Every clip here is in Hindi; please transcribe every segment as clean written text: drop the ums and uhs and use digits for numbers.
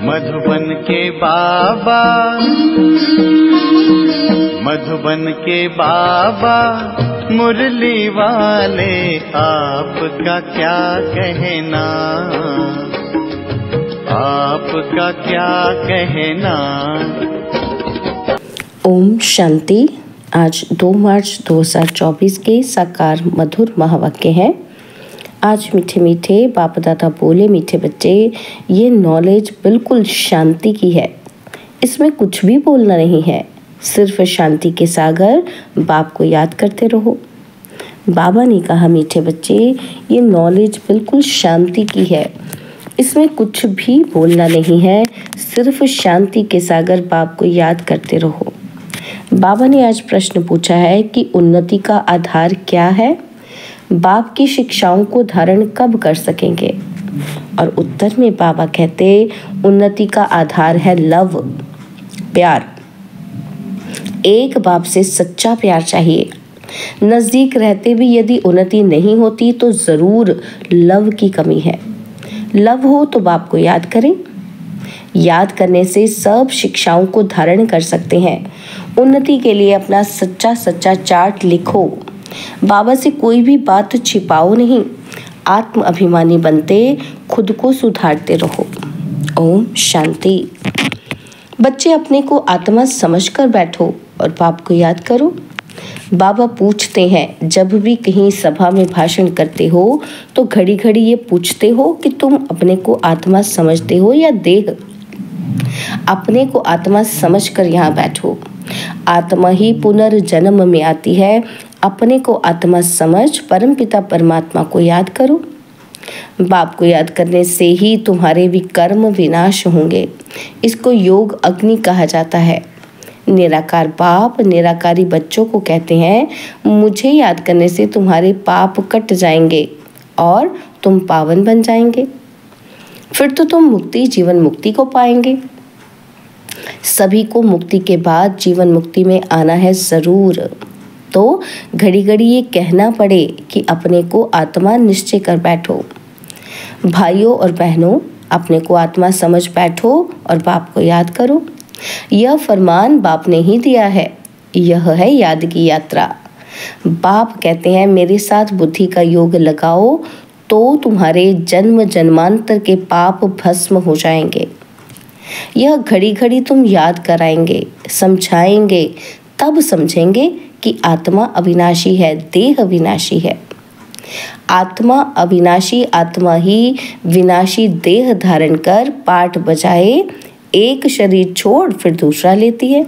मधुबन के बाबा, मधुबन के बाबा मुरली वाले, आपका क्या कहना, आपका क्या कहना। ओम शांति। आज 2 मार्च 2024 के साकार मधुर महावाक्य हैं। आज मीठे मीठे बाप दादा बोले, मीठे बच्चे, ये नॉलेज बिल्कुल शांति की है, इसमें कुछ भी बोलना नहीं है, सिर्फ शांति के सागर बाप को याद करते रहो। बाबा ने कहा, मीठे बच्चे, ये नॉलेज बिल्कुल शांति की है, इसमें कुछ भी बोलना नहीं है, सिर्फ शांति के सागर बाप को याद करते रहो। बाबा ने आज प्रश्न पूछा है कि उन्नति का आधार क्या है, बाप की शिक्षाओं को धारण कब कर सकेंगे। और उत्तर में बाबा कहते, उन्नति का आधार है लव, प्यार। एक बाप से सच्चा प्यार चाहिए। नजदीक रहते भी यदि उन्नति नहीं होती तो जरूर लव की कमी है। लव हो तो बाप को याद करें। याद करने से सब शिक्षाओं को धारण कर सकते हैं। उन्नति के लिए अपना सच्चा सच्चा चार्ट लिखो। बाबा से कोई भी बात छिपाओ नहीं। आत्म अभिमानी बनते खुद को सुधारते रहो। ओम शांति। बच्चे, अपने को आत्मा समझकर बैठो और बाप को याद करो। बाबा पूछते हैं, जब भी कहीं सभा में भाषण करते हो तो घड़ी घड़ी ये पूछते हो कि तुम अपने को आत्मा समझते हो या देह। अपने को आत्मा समझकर यहाँ बैठो। आत्मा ही पुनर्जन्म में आती है। अपने को आत्मा समझ परमपिता परमात्मा को याद करो। बाप को याद करने से ही तुम्हारे भी कर्म विनाश होंगे। इसको योग अग्नि कहा जाता है। निराकार बाप निराकारी बच्चों को कहते हैं, मुझे याद करने से तुम्हारे पाप कट जाएंगे और तुम पावन बन जाएंगे। फिर तो तुम मुक्ति, जीवन मुक्ति को पाएंगे। सभी को मुक्ति के बाद जीवन मुक्ति में आना है जरूर। तो घड़ी घड़ी ये कहना पड़े कि अपने को आत्मा निश्चय कर बैठो। भाइयों और बहनों, अपने को आत्मा समझ बैठो और बाप को याद करो। यह फरमान बाप ने ही दिया है। यह है याद की यात्रा। बाप कहते हैं, मेरे साथ बुद्धि का योग लगाओ तो तुम्हारे जन्म जन्मांतर के पाप भस्म हो जाएंगे। यह घड़ी घड़ी तुम याद कराएंगे, समझाएंगे, तब समझेंगे कि आत्मा अविनाशी है, देह विनाशी है। आत्मा अविनाशी आत्मा ही विनाशी देह धारण कर पाठ बजाए, एक शरीर छोड़ फिर दूसरा लेती है।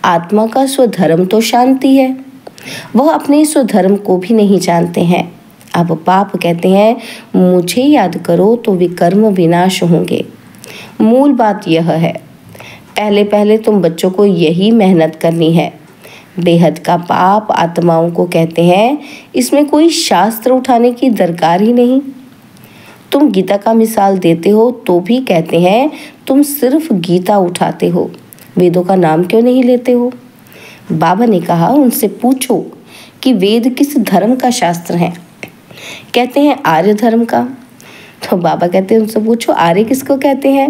आत्मा का स्वधर्म तो शांति है। वह अपने स्वधर्म को भी नहीं जानते हैं। अब बाप कहते हैं, मुझे याद करो तो विकर्म विनाश होंगे। मूल बात यह है, पहले पहले तुम बच्चों को यही मेहनत करनी है। बेहद का पाप आत्माओं को कहते हैं, इसमें कोई शास्त्र उठाने की दरकार ही नहीं। तुम गीता का मिसाल देते हो तो भी कहते हैं, तुम सिर्फ गीता उठाते हो, वेदों का नाम क्यों नहीं लेते हो। बाबा ने कहा, उनसे पूछो कि वेद किस धर्म का शास्त्र है। कहते हैं आर्य धर्म का। तो बाबा कहते हैं, उनसे पूछो आर्य किसको कहते हैं।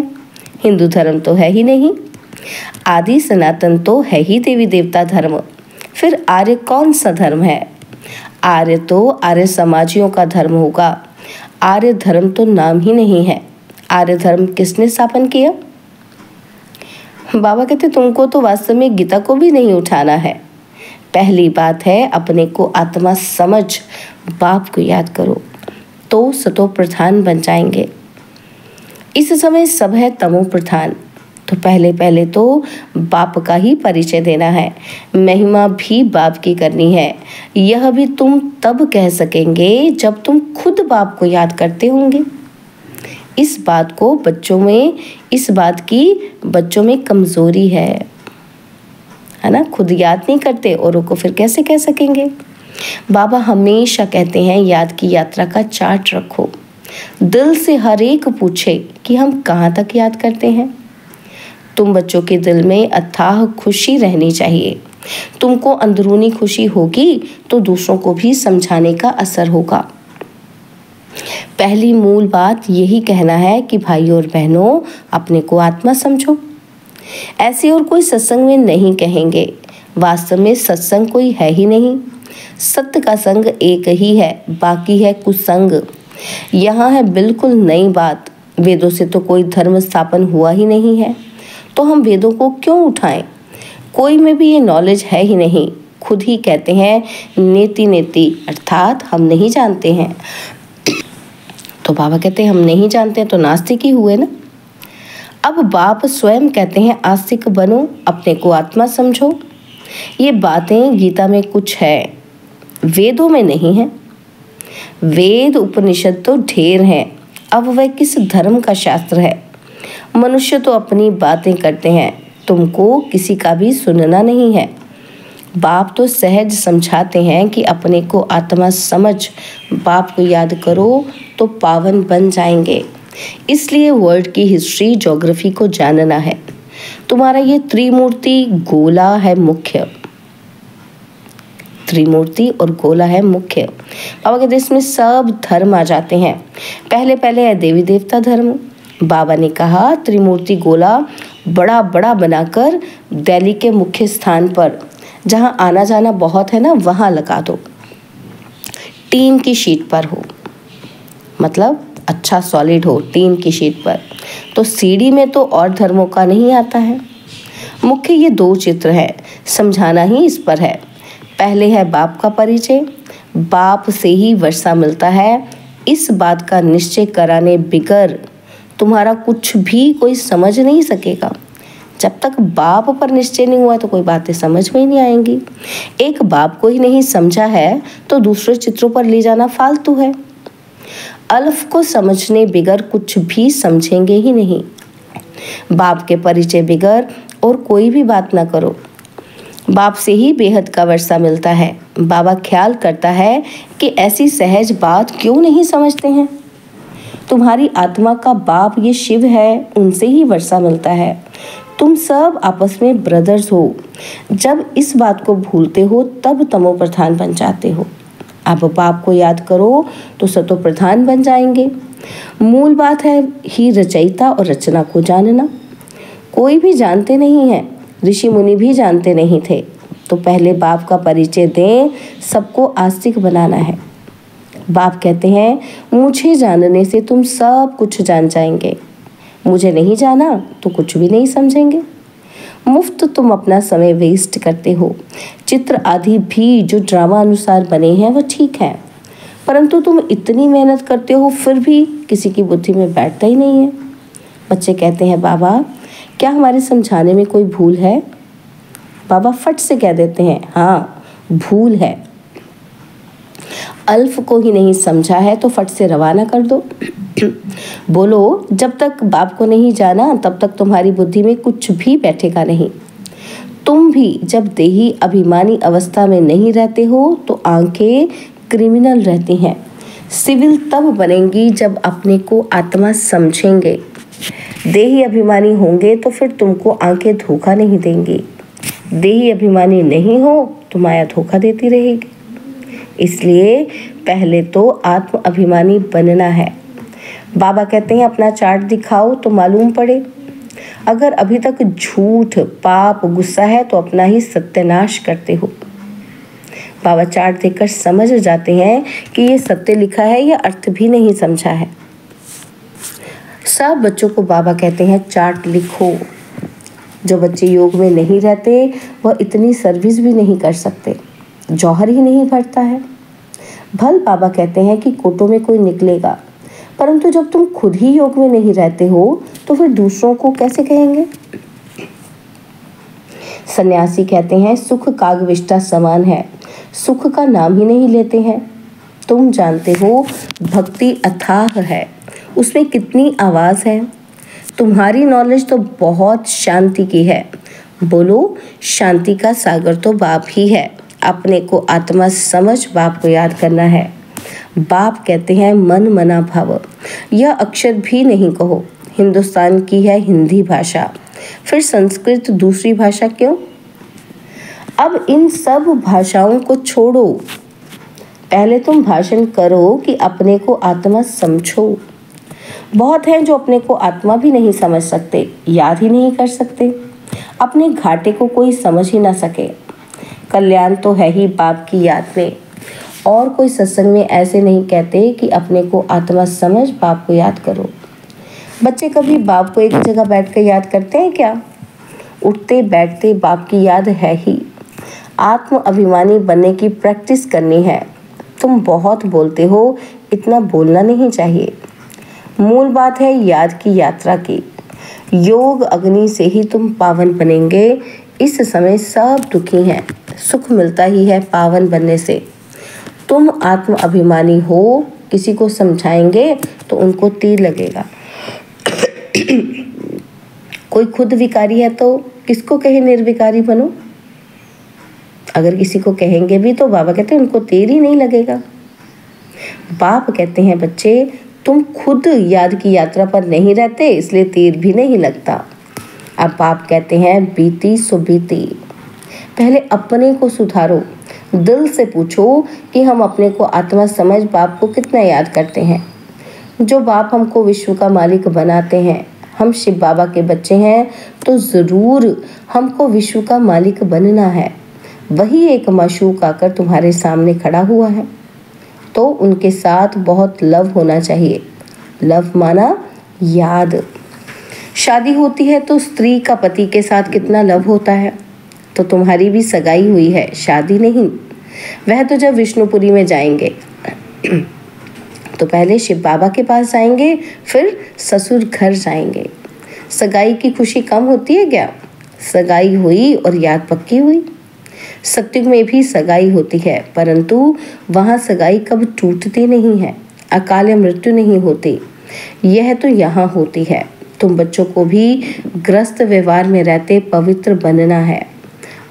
हिंदू धर्म तो है ही नहीं। आदि सनातन तो है ही देवी देवता धर्म। फिर आर्य कौन सा धर्म है। आर्य तो आर्य समाजियों का धर्म होगा। आर्य धर्म तो नाम ही नहीं है। आर्य धर्म किसने स्थापन किया। बाबा कहते, तुमको तो वास्तव में गीता को भी नहीं उठाना है। पहली बात है, अपने को आत्मा समझ बाप को याद करो तो सतो प्रधान बन जाएंगे। इस समय सब है तमो प्रधान। तो पहले पहले तो बाप का ही परिचय देना है। महिमा भी बाप की करनी है। यह भी तुम तब कह सकेंगे जब तुम खुद बाप को याद करते होंगे। इस बात की बच्चों में कमजोरी है ना। खुद याद नहीं करते, औरों को फिर कैसे कह सकेंगे। बाबा हमेशा कहते हैं, याद की यात्रा का चार्ट रखो। दिल से हर एक पूछे कि हम कहाँ तक याद करते हैं। तुम बच्चों के दिल में अथाह खुशी रहनी चाहिए। तुमको अंदरूनी खुशी होगी तो दूसरों को भी समझाने का असर होगा। पहली मूल बात यही कहना है कि भाइयों और बहनों, अपने को आत्मा समझो। ऐसे और कोई सत्संग में नहीं कहेंगे। वास्तव में सत्संग कोई है ही नहीं। सत्य का संग एक ही है, बाकी है कुसंग। यहाँ है बिल्कुल नई बात। वेदों से तो कोई धर्म स्थापन हुआ ही नहीं है, तो हम वेदों को क्यों उठाएं? कोई में भी ये नॉलेज है ही नहीं। खुद ही कहते हैं नेति नेति, अर्थात हम नहीं जानते हैं। तो बाबा कहते हैं हम नहीं जानते हैं तो नास्तिक ही हुए ना। अब बाप स्वयं कहते हैं आस्तिक बनो, अपने को आत्मा समझो। ये बातें गीता में कुछ है, वेदों में नहीं है। वेद उपनिषद तो ढेर हैं, अब वह किस धर्म का शास्त्र है? मनुष्य तो अपनी बातें करते हैं, तुमको किसी का भी सुनना नहीं है। बाप तो सहज समझाते हैं कि अपने को आत्मा समझ, बाप को याद करो तो पावन बन जाएंगे। इसलिए वर्ल्ड की हिस्ट्री, ज्योग्राफी को जानना है। तुम्हारा ये त्रिमूर्ति गोला है मुख्य। त्रिमूर्ति और गोला है मुख्य। बाबा के देश में सब धर्म आ जाते हैं। पहले पहले है देवी देवता धर्म। बाबा ने कहा त्रिमूर्ति गोला बड़ा बड़ा बनाकर दिल्ली के मुख्य स्थान पर, जहां आना जाना बहुत है ना, वहां लगा दो। टीन की शीट पर हो, मतलब अच्छा सॉलिड हो टीन की शीट पर। तो सीढ़ी में तो और धर्मों का नहीं आता है। मुख्य ये दो चित्र है, समझाना ही इस पर है। पहले है बाप का परिचय। बाप से ही वर्षा मिलता है, इस बात का निश्चय कराने बिगर तुम्हारा कुछ भी कोई समझ नहीं सकेगा। जब तक बाप पर निश्चय नहीं हुआ तो कोई बातें समझ में ही नहीं आएंगी। एक बाप को ही नहीं समझा है तो दूसरे चित्रों पर ले जाना फालतू है। अल्फ को समझने बिगर कुछ भी समझेंगे ही नहीं। बाप के परिचय बिगर और कोई भी बात ना करो। बाप से ही बेहद का वर्षा मिलता है। बाबा ख्याल करता है कि ऐसी सहज बात क्यों नहीं समझते हैं। तुम्हारी आत्मा का बाप ये शिव है, उनसे ही वर्षा मिलता है। तुम सब आपस में ब्रदर्स हो। जब इस बात को भूलते हो तब तमो प्रधान बन जाते हो। अब बाप को याद करो तो सतो प्रधान बन जाएंगे। मूल बात है ही रचयिता और रचना को जानना। कोई भी जानते नहीं है, ऋषि मुनि भी जानते नहीं थे। तो पहले बाप का परिचय दें, सबको आस्तिक बनाना है। बाप कहते हैं मुझे जानने से तुम सब कुछ जान जाएंगे। मुझे नहीं जाना तो कुछ भी नहीं समझेंगे। मुफ्त तुम अपना समय वेस्ट करते हो। चित्र आदि भी जो ड्रामा अनुसार बने हैं वो ठीक है, परंतु तुम इतनी मेहनत करते हो फिर भी किसी की बुद्धि में बैठता ही नहीं है। बच्चे कहते हैं बाबा क्या हमारे समझाने में कोई भूल है? बाबा फट से कह देते हैं हाँ भूल है। अल्फ को ही नहीं समझा है तो फट से रवाना कर दो। बोलो जब तक बाप को नहीं जाना तब तक तुम्हारी बुद्धि में कुछ भी बैठेगा नहीं। तुम भी जब देही अभिमानी अवस्था में नहीं रहते हो तो आंखें क्रिमिनल रहती हैं। सिविल तब बनेंगी जब अपने को आत्मा समझेंगे। देही अभिमानी होंगे तो फिर तुमको आंखें धोखा नहीं देंगी। देही अभिमानी नहीं हो तो माया धोखा देती रहेगी। इसलिए पहले तो आत्म अभिमानी बनना है। बाबा कहते हैं अपना चार्ट दिखाओ तो मालूम पड़े। अगर अभी तक झूठ, पाप, गुस्सा है तो अपना ही सत्यानाश करते हो। बाबा चार्ट देखकर समझ जाते हैं कि ये सत्य लिखा है या अर्थ भी नहीं समझा है। सब बच्चों को बाबा कहते हैं चार्ट लिखो। जो बच्चे योग में नहीं रहते वह इतनी सर्विस भी नहीं कर सकते, जौहर ही नहीं भरता है। भल बाबा कहते हैं कि कोटों में कोई निकलेगा, परंतु जब तुम खुद ही योग में नहीं रहते हो तो फिर दूसरों को कैसे कहेंगे? सन्यासी कहते हैं सुख कागविष्टा समान है, सुख का नाम ही नहीं लेते हैं। तुम जानते हो भक्ति अथाह है, उसमें कितनी आवाज है। तुम्हारी नॉलेज तो बहुत शांति की है। बोलो शांति का सागर तो बाप ही है। अपने को आत्मा समझ बाप को याद करना है। बाप कहते हैं मन मना भव। यह अक्षर भी नहीं कहो। हिंदुस्तान की है हिंदी भाषा, फिर संस्कृत दूसरी भाषा क्यों? अब इन सब भाषाओं को छोड़ो। पहले तुम भाषण करो कि अपने को आत्मा समझो। बहुत हैं जो अपने को आत्मा भी नहीं समझ सकते, याद ही नहीं कर सकते, अपने घाटे को कोई समझ ही ना सके। कल्याण तो है ही बाप की याद में। और कोई सत्संग में ऐसे नहीं कहते कि अपने को आत्मा समझ बाप को याद करो। बच्चे कभी बाप को एक जगह बैठकर याद करते हैं क्या? उठते बैठते बाप की याद है ही। आत्म अभिमानी बनने की प्रैक्टिस करनी है। तुम बहुत बोलते हो, इतना बोलना नहीं चाहिए। मूल बात है याद की यात्रा की। योग अग्नि से ही तुम पावन बनेंगे। इस समय सब दुखी हैं, सुख मिलता ही है पावन बनने से। तुम आत्म अभिमानी हो, किसी को समझाएंगे तो उनको तीर लगेगा। कोई खुद विकारी है तो किसको कहे निर्विकारी बनो? अगर किसी को कहेंगे भी तो बाबा कहते हैं उनको तीर ही नहीं लगेगा। बाप कहते हैं बच्चे तुम खुद याद की यात्रा पर नहीं रहते, इसलिए तीर भी नहीं लगता। अब बाप कहते हैं बीती सो बीती। पहले अपने को सुधारो। दिल से पूछो कि हम अपने को आत्मा समझ बाप को कितना याद करते हैं। जो बाप हमको विश्व का मालिक बनाते हैं, हम शिव बाबा के बच्चे हैं तो ज़रूर हमको विश्व का मालिक बनना है। वही एक माशूक आकर तुम्हारे सामने खड़ा हुआ है तो उनके साथ बहुत लव होना चाहिए। लव माना याद। शादी होती है तो स्त्री का पति के साथ कितना लव होता है। तो तुम्हारी भी सगाई हुई है, शादी नहीं। वह तो जब विष्णुपुरी में जाएंगे तो पहले शिव बाबा के पास जाएंगे, फिर ससुर घर जाएंगे। सगाई की खुशी कम होती है क्या? सगाई हुई और याद पक्की हुई। सत्युग में भी सगाई होती है, परंतु वहाँ सगाई कब टूटती नहीं है, अकाल मृत्यु नहीं होती। यह तो यहाँ होती है। तुम बच्चों को भी ग्रस्त व्यवहार में रहते पवित्र बनना है।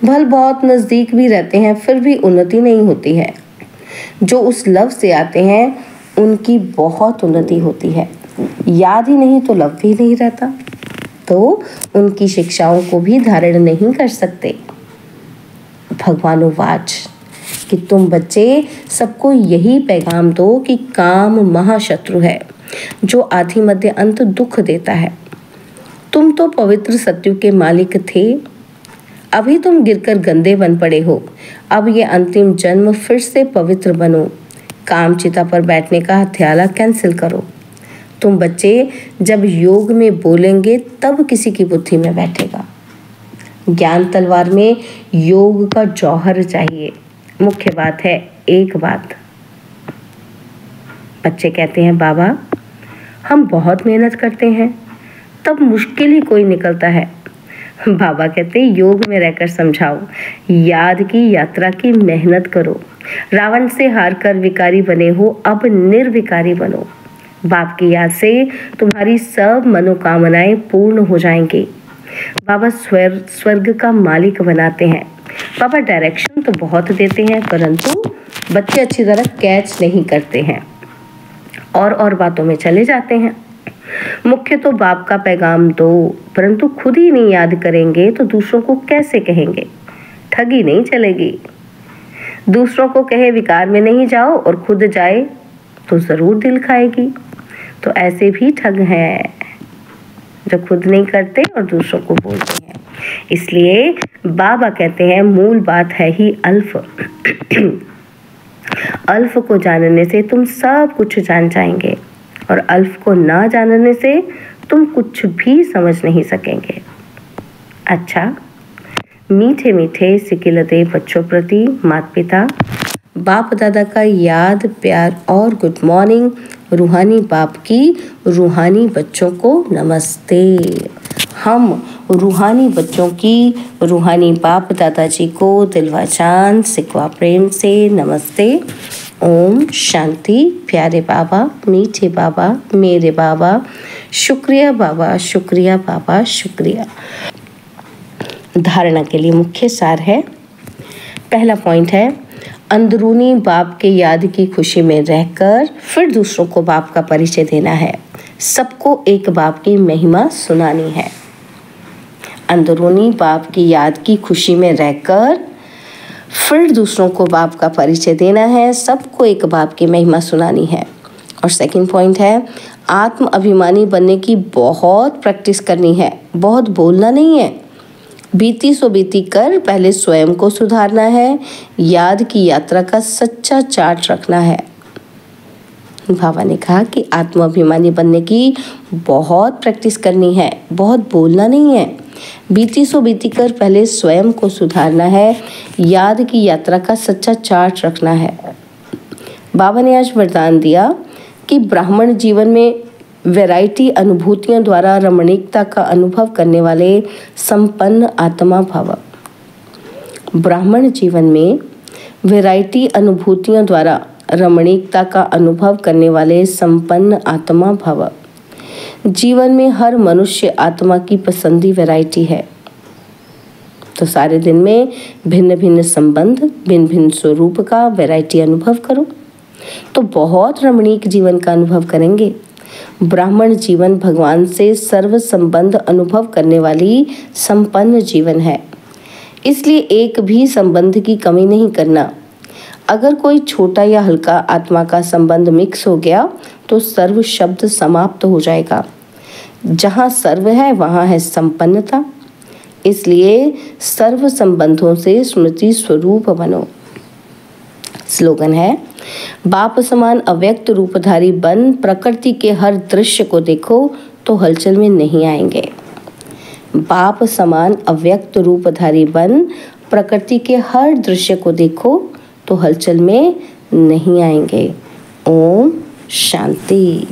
भल बहुत नज़दीक भी रहते हैं फिर भी उन्नति नहीं होती है। जो उस लव से आते हैं उनकी बहुत उन्नति होती है। याद ही नहीं तो लव भी नहीं रहता, तो उनकी शिक्षाओं को भी धारण नहीं कर सकते। भगवानुवाच कि तुम बच्चे सबको यही पैगाम दो कि काम महाशत्रु है जो आदि मध्य अंत दुख देता है। तुम तो पवित्र सत्यु के मालिक थे, अभी तुम गिरकर गंदे बन पड़े हो। अब ये अंतिम जन्म फिर से पवित्र बनो। कामचिता पर बैठने का हथियाला कैंसिल करो। तुम बच्चे जब योग में बोलेंगे तब किसी की बुद्धि में बैठेगा। ज्ञान तलवार में योग का जौहर चाहिए। मुख्य बात है एक बात। बच्चे कहते हैं बाबा हम बहुत मेहनत करते हैं तब मुश्किल ही कोई निकलता है। बाबा कहते योग में रहकर समझाओ, याद की यात्रा की मेहनत करो। रावण से हार कर विकारी बने हो, अब निर्विकारी बनो। बाप की याद से तुम्हारी सब मनोकामनाएं पूर्ण हो जाएंगी। बाबा स्वर्ग का मालिक बनाते हैं। बाबा डायरेक्शन तो बहुत देते हैं, परंतु बच्चे अच्छी तरह कैच नहीं करते हैं और बातों में चले जाते हैं। मुख्य तो बाप का पैगाम दो, परंतु खुद ही नहीं याद करेंगे तो दूसरों को कैसे कहेंगे? ठगी नहीं चलेगी। दूसरों को कहे विकार में नहीं जाओ और खुद जाए तो जरूर दिल खाएगी। तो ऐसे भी ठग हैं जो खुद नहीं करते और दूसरों को बोलते हैं। इसलिए बाबा कहते हैं मूल बात है ही अल्फ। अल्फ को जानने से तुम सब कुछ जान जाएंगे और अल्फ को ना जानने से तुम कुछ भी समझ नहीं सकेंगे। अच्छा, मीठे मीठे सिकिलते बच्चों प्रति माता पिता बाप दादा का याद प्यार और गुड मॉर्निंग। रूहानी बाप की रूहानी बच्चों को नमस्ते। हम रूहानी बच्चों की रूहानी बाप दादाजी को दिलवा जान सिकवा प्रेम से नमस्ते। ओम शांति। प्यारे बाबा, मीठे बाबा, मेरे बाबा, शुक्रिया बाबा, शुक्रिया बाबा, शुक्रिया। धारणा के लिए मुख्य सार है। पहला पॉइंट है अंदरूनी बाप के याद की खुशी में रहकर फिर दूसरों को बाप का परिचय देना है। सबको एक बाप की महिमा सुनानी है। अंदरूनी बाप की याद की खुशी में रहकर फिर दूसरों को बाप का परिचय देना है, सबको एक बाप की महिमा सुनानी है। और सेकंड पॉइंट है, आत्म अभिमानी बनने की बहुत प्रैक्टिस करनी है, बहुत बोलना नहीं है। बीती सो बीती कर पहले स्वयं को सुधारना है, याद की यात्रा का सच्चा चार्ट रखना है। बाबा ने कहा कि आत्म अभिमानी बनने की बहुत प्रैक्टिस करनी है, बहुत बोलना नहीं है। बीती सो बीती कर पहले स्वयं को सुधारना है, याद की यात्रा का सच्चा चार्ट रखना है। बाबा ने आज वरदान दिया कि ब्राह्मण जीवन में वैरायटी अनुभूतियों द्वारा रमणीकता का अनुभव करने वाले संपन्न आत्मा भव। ब्राह्मण जीवन में वैरायटी अनुभूतियों द्वारा रमणीकता का अनुभव करने वाले संपन्न आत्मा भव। जीवन में हर मनुष्य आत्मा की पसंदी वैरायटी है। तो सारे दिन में भिन्न भिन्न संबंध, भिन्न भिन्न स्वरूप का वैरायटी अनुभव करो, तो बहुत रमणीक जीवन का अनुभव करेंगे। ब्राह्मण जीवन भगवान से सर्व संबंध अनुभव करने वाली संपन्न जीवन है, इसलिए एक भी संबंध की कमी नहीं करना। अगर कोई छोटा या हल्का आत्मा का संबंध मिक्स हो गया तो सर्व शब्द समाप्त हो जाएगा। जहाँ सर्व है वहाँ है संपन्नता, इसलिए सर्व संबंधों से स्मृति स्वरूप बनो। स्लोगन है, बाप समान अव्यक्त रूपधारी बन प्रकृति के हर दृश्य को देखो तो हलचल में नहीं आएंगे। बाप समान अव्यक्त रूपधारी बन प्रकृति के हर दृश्य को देखो तो हलचल में नहीं आएंगे। ओम शांति।